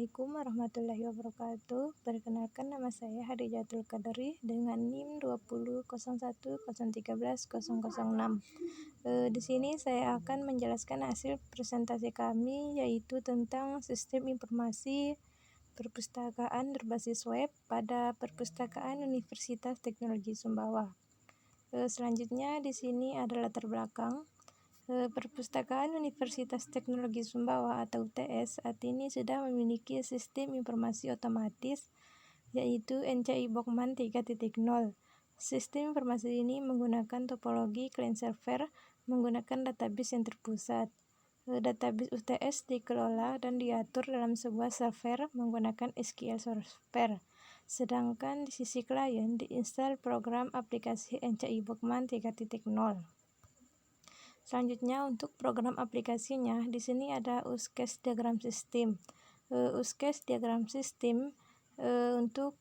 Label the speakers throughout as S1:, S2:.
S1: Assalamualaikum warahmatullahi wabarakatuh. Perkenalkan, nama saya Hadijatul Qadri dengan NIM 20.01.013.006. Di sini saya akan menjelaskan hasil presentasi kami, yaitu tentang sistem informasi perpustakaan berbasis web pada Perpustakaan Universitas Teknologi Sumbawa. Selanjutnya di sini ada latar belakang. Perpustakaan Universitas Teknologi Sumbawa atau UTS saat ini sudah memiliki sistem informasi otomatis, yaitu NCI Bokman 3.0. Sistem informasi ini menggunakan topologi client server menggunakan database yang terpusat. Database UTS dikelola dan diatur dalam sebuah server menggunakan SQL Server. Sedangkan di sisi klien diinstal program aplikasi NCI Bokman 3.0. Selanjutnya untuk program aplikasinya, di sini ada use case diagram system. Use case diagram system untuk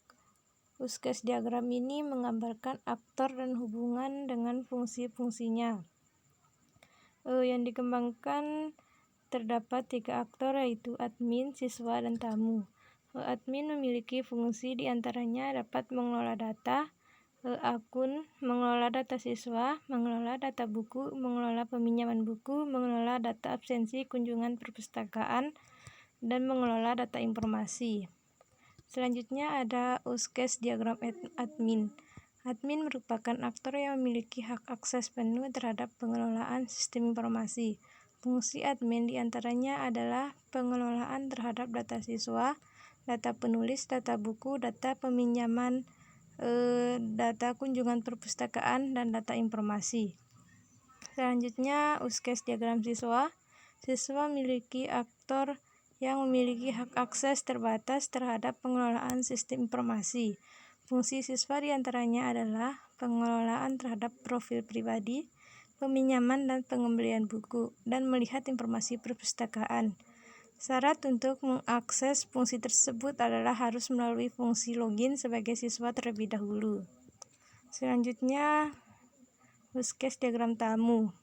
S1: use case diagram ini menggambarkan aktor dan hubungan dengan fungsi-fungsinya. Yang dikembangkan terdapat 3 aktor, yaitu admin, siswa, dan tamu. Admin memiliki fungsi diantaranya dapat mengelola data, akun, mengelola data siswa, mengelola data buku, mengelola peminjaman buku, mengelola data absensi kunjungan perpustakaan, dan mengelola data informasi. Selanjutnya ada use case diagram admin. Admin merupakan aktor yang memiliki hak akses penuh terhadap pengelolaan sistem informasi. Fungsi admin diantaranya adalah pengelolaan terhadap data siswa, data penulis, data buku, data peminjaman, data kunjungan perpustakaan, dan data informasi. Selanjutnya use case diagram siswa. Siswa memiliki aktor yang memiliki hak akses terbatas terhadap pengelolaan sistem informasi. Fungsi siswa diantaranya adalah pengelolaan terhadap profil pribadi, peminjaman dan pengembalian buku, dan melihat informasi perpustakaan. Syarat untuk mengakses fungsi tersebut adalah harus melalui fungsi login sebagai siswa terlebih dahulu. Selanjutnya, use case diagram tamu.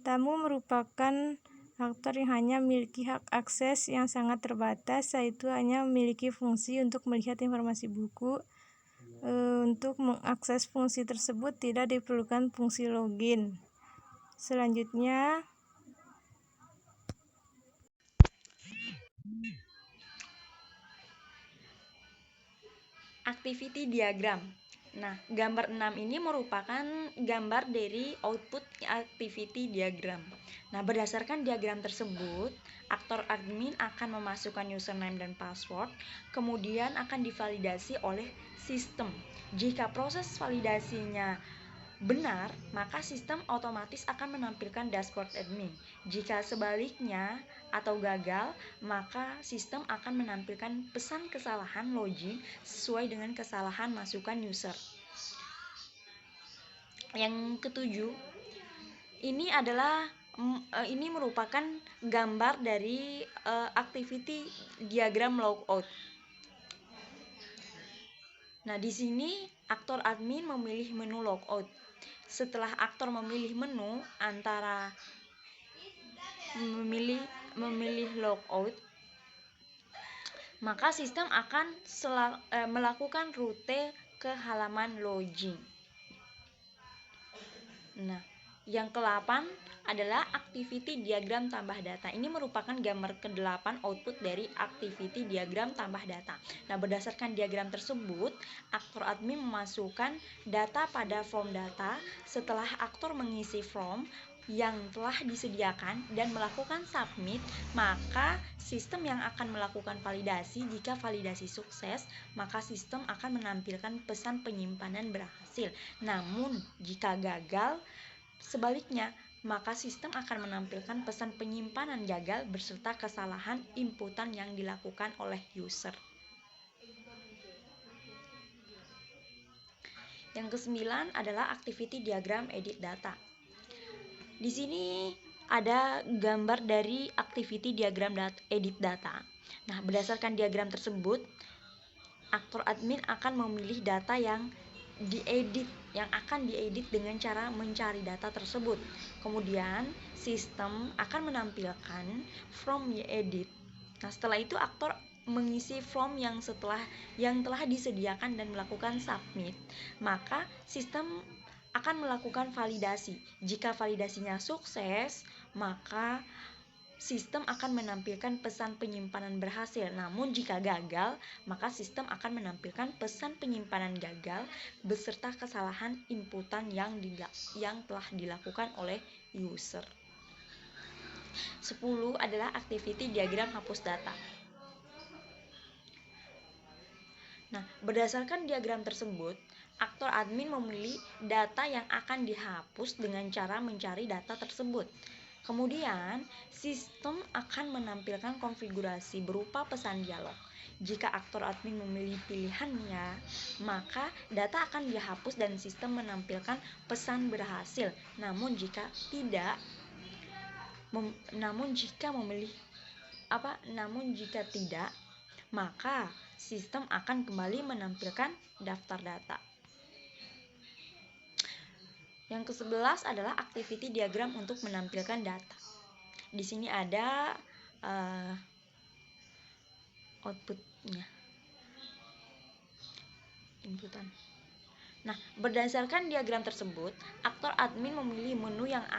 S1: Tamu merupakan aktor yang hanya memiliki hak akses yang sangat terbatas, yaitu hanya memiliki fungsi untuk melihat informasi buku. Untuk mengakses fungsi tersebut tidak diperlukan fungsi login. Selanjutnya,
S2: activity diagram. Nah, gambar 6 ini merupakan gambar dari output activity diagram. Nah, berdasarkan diagram tersebut, aktor admin akan memasukkan username dan password, kemudian akan divalidasi oleh sistem. Jika proses validasinya benar, maka sistem otomatis akan menampilkan dashboard admin. Jika sebaliknya atau gagal, maka sistem akan menampilkan pesan kesalahan login sesuai dengan kesalahan masukan user. Yang ketujuh, ini merupakan gambar dari activity diagram logout. Nah, di sini aktor admin memilih menu logout. Setelah aktor memilih menu antara memilih logout, maka sistem akan melakukan rute ke halaman login. Nah, yang ke-8 adalah activity diagram tambah data. Ini merupakan gambar ke-8 output dari activity diagram tambah data. Nah, berdasarkan diagram tersebut, aktor admin memasukkan data pada form data. Setelah aktor mengisi form yang telah disediakan dan melakukan submit, maka sistem yang akan melakukan validasi. Jika validasi sukses, maka sistem akan menampilkan pesan penyimpanan berhasil. Namun, jika gagal, sebaliknya, maka sistem akan menampilkan pesan penyimpanan gagal beserta kesalahan inputan yang dilakukan oleh user. Yang ke-9 adalah activity diagram edit data. Di sini ada gambar dari activity diagram edit data. Nah, berdasarkan diagram tersebut, aktor admin akan memilih data yang akan diedit dengan cara mencari data tersebut. Kemudian sistem akan menampilkan from edit. Nah, setelah itu aktor mengisi form yang telah disediakan dan melakukan submit, maka sistem akan melakukan validasi. Jika validasinya sukses, maka sistem akan menampilkan pesan penyimpanan berhasil. Namun jika gagal, maka sistem akan menampilkan pesan penyimpanan gagal beserta kesalahan inputan yang telah dilakukan oleh user. 10 adalah activity diagram hapus data. Nah, berdasarkan diagram tersebut, aktor admin memilih data yang akan dihapus dengan cara mencari data tersebut. Kemudian, sistem akan menampilkan konfigurasi berupa pesan dialog. Jika aktor admin memilih pilihannya, maka data akan dihapus dan sistem menampilkan pesan berhasil. Namun jika tidak, maka sistem akan kembali menampilkan daftar data. Yang ke-11 adalah activity diagram untuk menampilkan data. Di sini ada outputnya, inputan. Nah, berdasarkan diagram tersebut, aktor admin memilih menu yang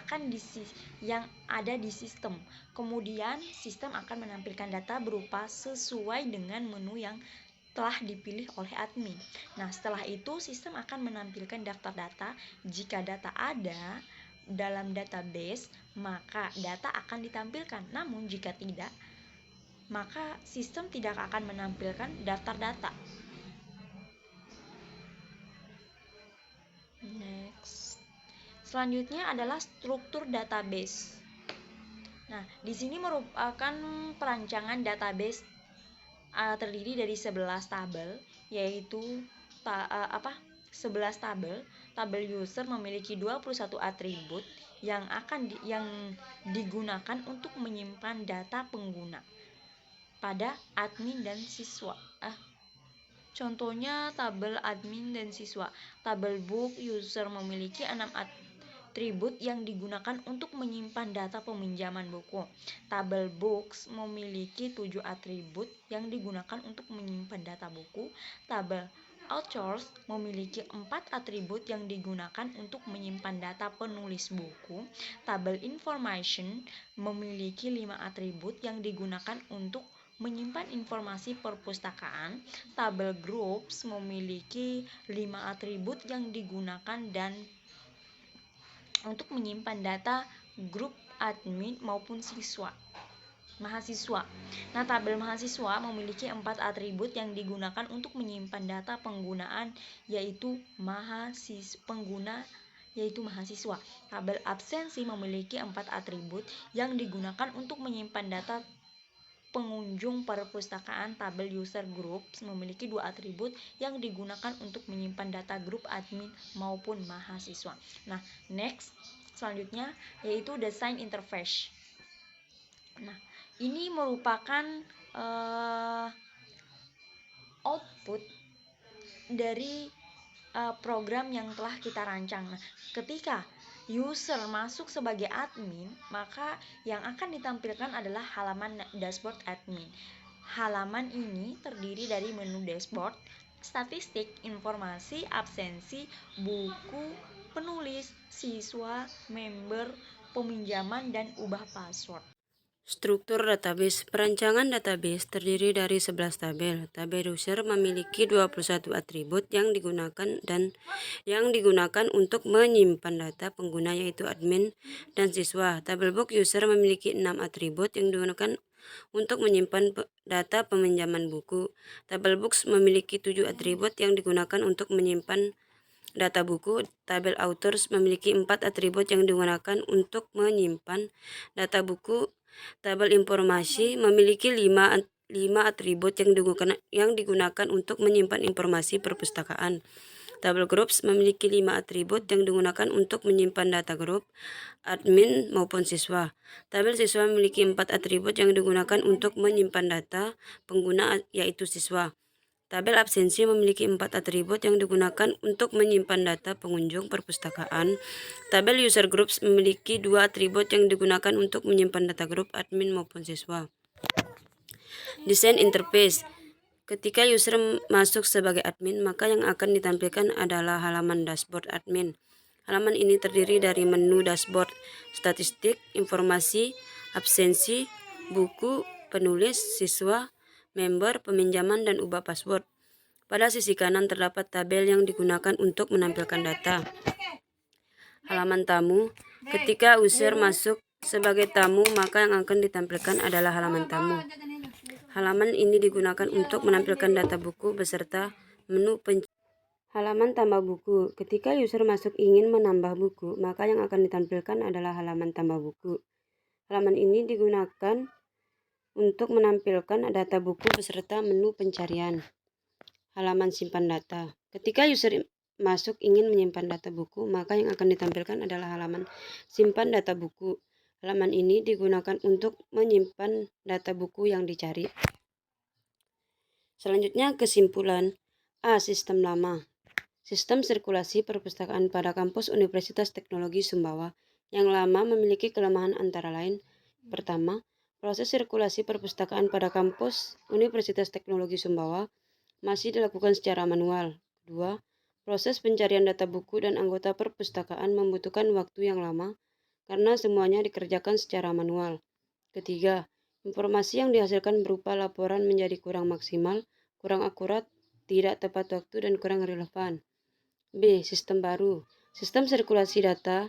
S2: ada di sistem. Kemudian, sistem akan menampilkan data berupa sesuai dengan menu yang telah dipilih oleh admin. Nah, setelah itu sistem akan menampilkan daftar data. Jika data ada dalam database, maka data akan ditampilkan. Namun jika tidak, maka sistem tidak akan menampilkan daftar data. Next. Selanjutnya adalah struktur database. Nah, di sini merupakan perancangan database terdiri dari 11 tabel, yaitu 11 tabel. Tabel user memiliki 21 atribut yang digunakan untuk menyimpan data pengguna pada admin dan siswa. Contohnya tabel admin dan siswa. Tabel book user memiliki 6 atribut yang digunakan untuk menyimpan data peminjaman buku. Tabel books memiliki 7 atribut yang digunakan untuk menyimpan data buku. Tabel authors memiliki 4 atribut yang digunakan untuk menyimpan data penulis buku. Tabel information memiliki 5 atribut yang digunakan untuk menyimpan informasi perpustakaan. Tabel groups memiliki 5 atribut yang digunakan dan untuk menyimpan data grup admin maupun mahasiswa. Nah, tabel mahasiswa memiliki 4 atribut yang digunakan untuk menyimpan data penggunaan yaitu mahasiswa. Tabel absensi memiliki 4 atribut yang digunakan untuk menyimpan data pengunjung perpustakaan. Tabel user groups memiliki 2 atribut yang digunakan untuk menyimpan data grup admin maupun mahasiswa. Nah, next, selanjutnya yaitu design interface. Nah, ini merupakan output dari program yang telah kita rancang. Nah, ketika user masuk sebagai admin, maka yang akan ditampilkan adalah halaman dashboard admin. Halaman ini terdiri dari menu dashboard, statistik, informasi, absensi, buku, penulis, siswa, member, peminjaman, dan ubah password.
S3: Struktur database. Perancangan database terdiri dari 11 tabel. Tabel user memiliki 21 atribut yang digunakan untuk menyimpan data pengguna yaitu admin dan siswa. Tabel book user memiliki 6 atribut yang digunakan untuk menyimpan data peminjaman buku. Tabel books memiliki 7 atribut yang digunakan untuk menyimpan data buku. Tabel authors memiliki 4 atribut yang digunakan untuk menyimpan data buku. Tabel informasi memiliki 5 atribut yang digunakan untuk menyimpan informasi perpustakaan. Tabel groups memiliki 5 atribut yang digunakan untuk menyimpan data grup, admin maupun siswa. Tabel siswa memiliki 4 atribut yang digunakan untuk menyimpan data pengguna yaitu siswa. Tabel absensi memiliki 4 atribut yang digunakan untuk menyimpan data pengunjung perpustakaan. Tabel user groups memiliki 2 atribut yang digunakan untuk menyimpan data grup admin maupun siswa. Desain interface. Ketika user masuk sebagai admin, maka yang akan ditampilkan adalah halaman dashboard admin. Halaman ini terdiri dari menu dashboard, statistik, informasi, absensi, buku, penulis, siswa, member, peminjaman, dan ubah password. Pada sisi kanan terdapat tabel yang digunakan untuk menampilkan data. Halaman tamu. Ketika user masuk sebagai tamu, maka yang akan ditampilkan adalah halaman tamu. Halaman ini digunakan untuk menampilkan data buku beserta menu halaman tambah buku. Ketika user masuk ingin menambah buku, maka yang akan ditampilkan adalah halaman tambah buku. Halaman ini digunakan untuk menampilkan data buku beserta menu pencarian. Halaman simpan data. Ketika user masuk ingin menyimpan data buku, maka yang akan ditampilkan adalah halaman simpan data buku. Halaman ini digunakan untuk menyimpan data buku yang dicari. Selanjutnya kesimpulan. A. Sistem lama. Sistem sirkulasi perpustakaan pada kampus Universitas Teknologi Sumbawa yang lama memiliki kelemahan antara lain. Pertama, proses sirkulasi perpustakaan pada kampus Universitas Teknologi Sumbawa masih dilakukan secara manual. Kedua, proses pencarian data buku dan anggota perpustakaan membutuhkan waktu yang lama karena semuanya dikerjakan secara manual. Ketiga, informasi yang dihasilkan berupa laporan menjadi kurang maksimal, kurang akurat, tidak tepat waktu, dan kurang relevan. B. Sistem baru. Sistem sirkulasi data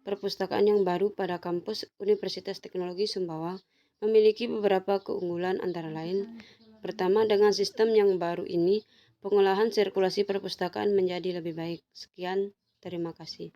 S3: perpustakaan yang baru pada kampus Universitas Teknologi Sumbawa memiliki beberapa keunggulan antara lain. Pertama, dengan sistem yang baru ini, pengolahan sirkulasi perpustakaan menjadi lebih baik. Sekian, terima kasih.